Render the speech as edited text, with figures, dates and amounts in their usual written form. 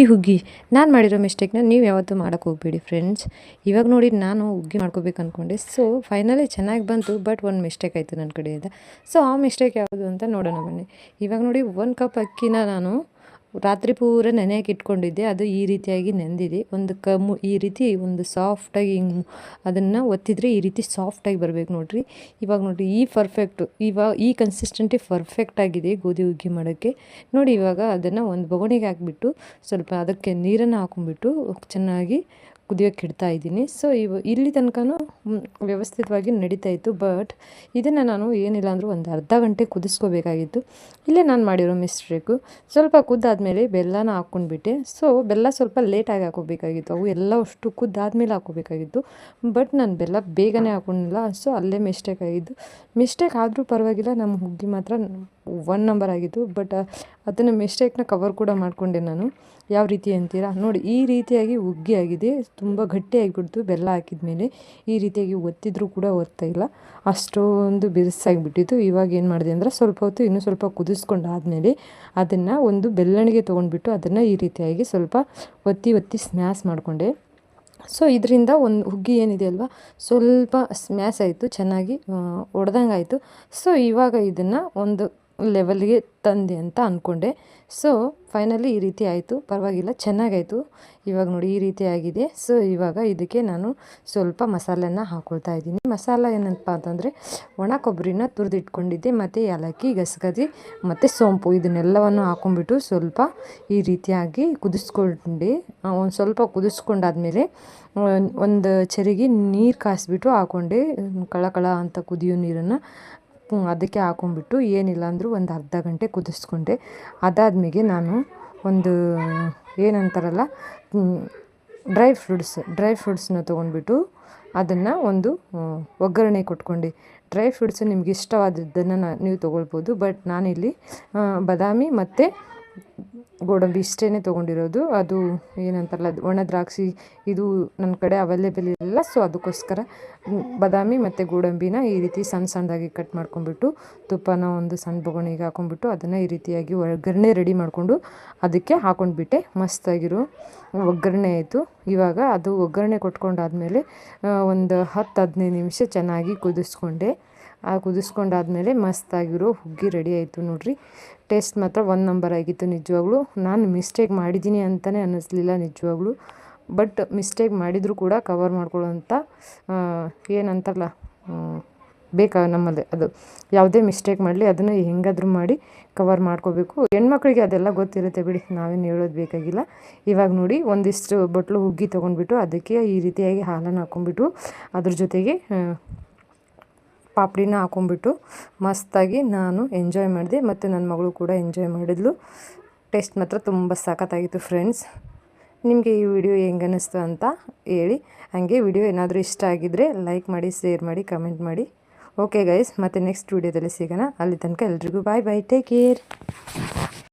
ಹುಗ್ಗಿ ನಾನು ಮಾಡಿರೋ ಮಿಸ್ಟೇಕ್ನ ನೀವು ಯಾವತ್ತೂ ಮಾಡೋಕ್ಕೆ ಹೋಗಬೇಡಿ ಫ್ರೆಂಡ್ಸ್. ಇವಾಗ ನೋಡಿ ನಾನು ಹುಗ್ಗಿ ಮಾಡ್ಕೋಬೇಕು ಅಂದ್ಕೊಂಡೆ. ಸೊ ಫೈನಲಿ ಚೆನ್ನಾಗಿ ಬಂತು, ಬಟ್ ಒಂದು ಮಿಸ್ಟೇಕ್ ಆಯಿತು ನನ್ನ ಕಡೆಯಿಂದ. ಸೊ ಆ ಮಿಸ್ಟೇಕ್ ಯಾವುದು ಅಂತ ನೋಡೋಣ ಬನ್ನಿ. ಇವಾಗ ನೋಡಿ 1 ಕಪ್ ಅಕ್ಕಿನ ನಾನು ರಾತ್ರಿ ಪೂರ ನೆನೆಯಕ್ಕೆ ಇಟ್ಕೊಂಡಿದ್ದೆ. ಅದು ಈ ರೀತಿಯಾಗಿ ನೆಂದಿದೆ. ಒಂದು ಈ ರೀತಿ ಒಂದು ಸಾಫ್ಟಾಗಿ ಹಿಂಗೆ ಅದನ್ನು ಒತ್ತಿದ್ರೆ ಈ ರೀತಿ ಸಾಫ್ಟಾಗಿ ಬರಬೇಕು ನೋಡಿರಿ. ಇವಾಗ ನೋಡಿರಿ ಈ ಕನ್ಸಿಸ್ಟೆಂಟಿ ಪರ್ಫೆಕ್ಟ್ ಆಗಿದೆ ಗೋಧಿ ಹುಗ್ಗಿ ಮಾಡೋಕ್ಕೆ. ನೋಡಿ ಇವಾಗ ಅದನ್ನು ಒಂದು ಬೊಗಣಿಗೆ ಹಾಕಿಬಿಟ್ಟು ಸ್ವಲ್ಪ ಅದಕ್ಕೆ ನೀರನ್ನು ಹಾಕೊಂಡ್ಬಿಟ್ಟು ಚೆನ್ನಾಗಿ ಕುದಿಯೋಕ್ಕೆ ಇಡ್ತಾ ಇದ್ದೀನಿ. ಸೊ ಇಲ್ಲಿ ತನಕನೂ ವ್ಯವಸ್ಥಿತವಾಗಿ ನಡೀತಾ ಇತ್ತು. ಬಟ್ ಇದನ್ನು ನಾನು ಏನಿಲ್ಲ ಅಂದರೂ ಒಂದು ಅರ್ಧ ಗಂಟೆ ಕುದಿಸ್ಕೋಬೇಕಾಗಿತ್ತು. ಇಲ್ಲೇ ನಾನು ಮಾಡಿರೋ ಮಿಸ್ಟೇಕು. ಸ್ವಲ್ಪ ಕುದ್ದಾದಮೇಲೆ ಬೆಲ್ಲನ ಹಾಕ್ಕೊಂಡ್ಬಿಟ್ಟೆ. ಸೊ ಬೆಲ್ಲ ಸ್ವಲ್ಪ ಲೇಟಾಗಿ ಹಾಕೋಬೇಕಾಗಿತ್ತು. ಅವು ಎಲ್ಲ ಅಷ್ಟು ಕುದ್ದಾದಮೇಲೆ ಹಾಕೋಬೇಕಾಗಿತ್ತು. ಬಟ್ ನಾನು ಬೆಲ್ಲ ಬೇಗನೆ ಹಾಕೊಂಡಿಲ್ಲ. ಸೊ ಅಲ್ಲೇ ಮಿಸ್ಟೇಕ್ ಆಗಿದ್ದು. ಮಿಸ್ಟೇಕ್ ಆದರೂ ಪರವಾಗಿಲ್ಲ, ನಮ್ಮ ಹುಗ್ಗಿ ಮಾತ್ರ 1 ನಂಬರ್ ಆಗಿತ್ತು. ಬಟ್ ಅದನ್ನು ಮಿಸ್ಟೇಕ್ನ ಕವರ್ ಕೂಡ ಮಾಡಿಕೊಂಡೆ ನಾನು. ಯಾವ ರೀತಿ ಅಂತೀರಾ ನೋಡಿ, ಈ ರೀತಿಯಾಗಿ ಹುಗ್ಗಿ ಆಗಿದೆ. ತುಂಬ ಗಟ್ಟಿಯಾಗಿಬಿಡ್ತು ಬೆಲ್ಲ ಹಾಕಿದ ಮೇಲೆ. ಈ ರೀತಿಯಾಗಿ ಒತ್ತಿದ್ರೂ ಕೂಡ ಒತ್ತಾ ಇಲ್ಲ, ಅಷ್ಟೊಂದು ಬಿರುಸಾಗಿಬಿಟ್ಟಿತ್ತು. ಇವಾಗ ಏನು ಮಾಡಿದೆ ಅಂದರೆ ಸ್ವಲ್ಪ ಹೊತ್ತು ಇನ್ನೂ ಸ್ವಲ್ಪ ಕುದಿಸ್ಕೊಂಡಾದಮೇಲೆ ಅದನ್ನು ಒಂದು ಬೆಲ್ಲಣಿಗೆ ತೊಗೊಂಡ್ಬಿಟ್ಟು ಅದನ್ನು ಈ ರೀತಿಯಾಗಿ ಸ್ವಲ್ಪ ಒತ್ತಿ ಸ್ಮ್ಯಾಶ್ ಮಾಡಿಕೊಂಡೆ. ಸೊ ಇದರಿಂದ ಒಂದು ಹುಗ್ಗಿ ಏನಿದೆ ಅಲ್ವಾ, ಸ್ವಲ್ಪ ಸ್ಮ್ಯಾಶ್ ಆಯಿತು, ಚೆನ್ನಾಗಿ ಒಡೆದಂಗೆ ಆಯಿತು. ಸೊ ಇವಾಗ ಇದನ್ನು ಒಂದು ಲೆವೆಲ್ಗೆ ತಂದೆ ಅಂತ ಅಂದ್ಕೊಂಡೆ. ಸೊ ಫೈನಲಿ ಈ ರೀತಿ ಆಯಿತು, ಪರವಾಗಿಲ್ಲ, ಚೆನ್ನಾಗಾಯಿತು. ಇವಾಗ ನೋಡಿ ಈ ರೀತಿ ಆಗಿದೆ. ಸೊ ಇವಾಗ ಇದಕ್ಕೆ ನಾನು ಸ್ವಲ್ಪ ಮಸಾಲೆನ ಹಾಕ್ಕೊಳ್ತಾ ಇದ್ದೀನಿ. ಮಸಾಲ ಏನಪ್ಪ ಅಂತಂದರೆ ಒಣ ಕೊಬ್ಬರಿನ ತುರಿದಿಟ್ಕೊಂಡಿದ್ದೆ, ಮತ್ತು ಏಲಕ್ಕಿ, ಗಸಗಸೆ ಮತ್ತು ಸೋಂಪು ಇದನ್ನೆಲ್ಲವನ್ನು ಹಾಕ್ಕೊಂಡ್ಬಿಟ್ಟು ಸ್ವಲ್ಪ ಈ ರೀತಿಯಾಗಿ ಕುದಿಸ್ಕೊಂಡೆ. ಒಂದು ಸ್ವಲ್ಪ ಕುದಿಸ್ಕೊಂಡಾದ್ಮೇಲೆ ಒಂದು ಚರಿಗೆ ನೀರು ಕಾಯಿಸ್ಬಿಟ್ಟು ಹಾಕ್ಕೊಂಡೆ. ಕಳ ಅಂತ ಕುದಿಯೋ ನೀರನ್ನು ಅದಕ್ಕೆ ಹಾಕ್ಕೊಂಡ್ಬಿಟ್ಟು ಏನಿಲ್ಲ ಅಂದರೂ ಒಂದು ಅರ್ಧ ಗಂಟೆ ಕುದಿಸ್ಕೊಂಡೆ. ಅದಾದ್ಮೇಲೆ ನಾನು ಒಂದು ಏನಂತಾರಲ್ಲ ಡ್ರೈ ಫ್ರೂಟ್ಸ್ನ ತೊಗೊಂಡ್ಬಿಟ್ಟು ಅದನ್ನು ಒಂದು ಒಗ್ಗರಣೆ ಕೊಟ್ಕೊಂಡೆ. ಡ್ರೈ ಫ್ರೂಟ್ಸು ನಿಮ್ಗೆ ಇಷ್ಟವಾದದ್ದನ್ನು ನೀವು ತೊಗೊಳ್ಬೋದು. ಬಟ್ ನಾನಿಲ್ಲಿ ಬಾದಾಮಿ ಮತ್ತು ಗೋಡಂಬಿ ಇಷ್ಟೇ ತೊಗೊಂಡಿರೋದು. ಅದು ಏನಂತಾರಲ್ಲ ಒಣ ದ್ರಾಕ್ಷಿ ಇದು ನನ್ನ ಕಡೆ ಅವೈಲೇಬಲ್ ಇಲ್ಲ. ಸೊ ಅದಕ್ಕೋಸ್ಕರ ಬಾದಾಮಿ ಮತ್ತು ಗೋಡಂಬಿನ ಈ ರೀತಿ ಸಣ್ಣದಾಗಿ ಕಟ್ ಮಾಡ್ಕೊಂಡ್ಬಿಟ್ಟು ತುಪ್ಪನ ಒಂದು ಸಣ್ಣ ಬೊಗಣಿಗೆ ಹಾಕೊಂಡ್ಬಿಟ್ಟು ಅದನ್ನು ಈ ರೀತಿಯಾಗಿ ಒಗ್ಗರಣೆ ರೆಡಿ ಮಾಡಿಕೊಂಡು ಅದಕ್ಕೆ ಹಾಕೊಂಡ್ಬಿಟ್ಟೆ. ಮಸ್ತಾಗಿರೋ ಒಗ್ಗರಣೆ ಆಯಿತು. ಇವಾಗ ಅದು ಒಗ್ಗರಣೆ ಕೊಟ್ಕೊಂಡಾದ್ಮೇಲೆ ಒಂದು 10-15 ನಿಮಿಷ ಚೆನ್ನಾಗಿ ಕುದಿಸ್ಕೊಂಡೆ. ಕುದಿಸ್ಕೊಂಡಾದ್ಮೇಲೆ ಮಸ್ತಾಗಿರೋ ಹುಗ್ಗಿ ರೆಡಿ ಆಯಿತು ನೋಡಿರಿ. ಟೇಸ್ಟ್ ಮಾತ್ರ 1 ನಂಬರ್ ಆಗಿತ್ತು ನಿಜವಾಗ್ಲೂ. ನಾನು ಮಿಸ್ಟೇಕ್ ಮಾಡಿದ್ದೀನಿ ಅಂತಲೇ ಅನ್ನಿಸ್ಲಿಲ್ಲ ನಿಜವಾಗ್ಲೂ. ಬಟ್ ಮಿಸ್ಟೇಕ್ ಮಾಡಿದರೂ ಕೂಡ ಕವರ್ ಮಾಡ್ಕೊಳ್ಳೋಂಥ ಏನಂತಾರಲ್ಲ ನಮ್ಮಲ್ಲಿ ಅದು ಯಾವುದೇ ಮಿಸ್ಟೇಕ್ ಮಾಡಲಿ ಅದನ್ನು ಹೆಂಗಾದರೂ ಮಾಡಿ ಕವರ್ ಮಾಡ್ಕೋಬೇಕು. ಹೆಣ್ಮಕ್ಳಿಗೆ ಅದೆಲ್ಲ ಗೊತ್ತಿರುತ್ತೆ ಬಿಡಿ, ನಾವೇನು ಹೇಳೋದು ಬೇಕಾಗಿಲ್ಲ. ಇವಾಗ ನೋಡಿ ಒಂದಿಷ್ಟು ಬಟ್ಲು ಹುಗ್ಗಿ ತೊಗೊಂಡ್ಬಿಟ್ಟು ಅದಕ್ಕೆ ಈ ರೀತಿಯಾಗಿ ಹಾಲನ್ನು ಹಾಕ್ಕೊಂಡ್ಬಿಟ್ಟು ಅದ್ರ ಜೊತೆಗೆ ಪಾಪಡಿನ ಹಾಕ್ಕೊಂಡ್ಬಿಟ್ಟು ಮಸ್ತಾಗಿ ನಾನು ಎಂಜಾಯ್ ಮಾಡಿದೆ, ಮತ್ತು ನನ್ನ ಮಗಳು ಕೂಡ ಎಂಜಾಯ್ ಮಾಡಿದ್ಲು. ಟೇಸ್ಟ್ ಮಾತ್ರ ತುಂಬ ಸಖತ್ತಾಗಿತ್ತು ಫ್ರೆಂಡ್ಸ್. ನಿಮಗೆ ಈ ವಿಡಿಯೋ ಹೆಂಗೆ ಅನ್ನಿಸ್ತು ಅಂತ ಹೇಳಿ. ಹಾಗೆ ವಿಡಿಯೋ ಏನಾದರೂ ಇಷ್ಟ ಆಗಿದ್ದರೆ ಲೈಕ್ ಮಾಡಿ, ಶೇರ್ ಮಾಡಿ, ಕಮೆಂಟ್ ಮಾಡಿ. ಓಕೆ ಗೈಸ್, ಮತ್ತು ನೆಕ್ಸ್ಟ್ ವಿಡಿಯೋದಲ್ಲಿ ಸಿಗೋಣ. ಅಲ್ಲಿ ತನಕ ಎಲ್ರಿಗೂ ಬಾಯ್, ಟೇಕ್ ಕೇರ್.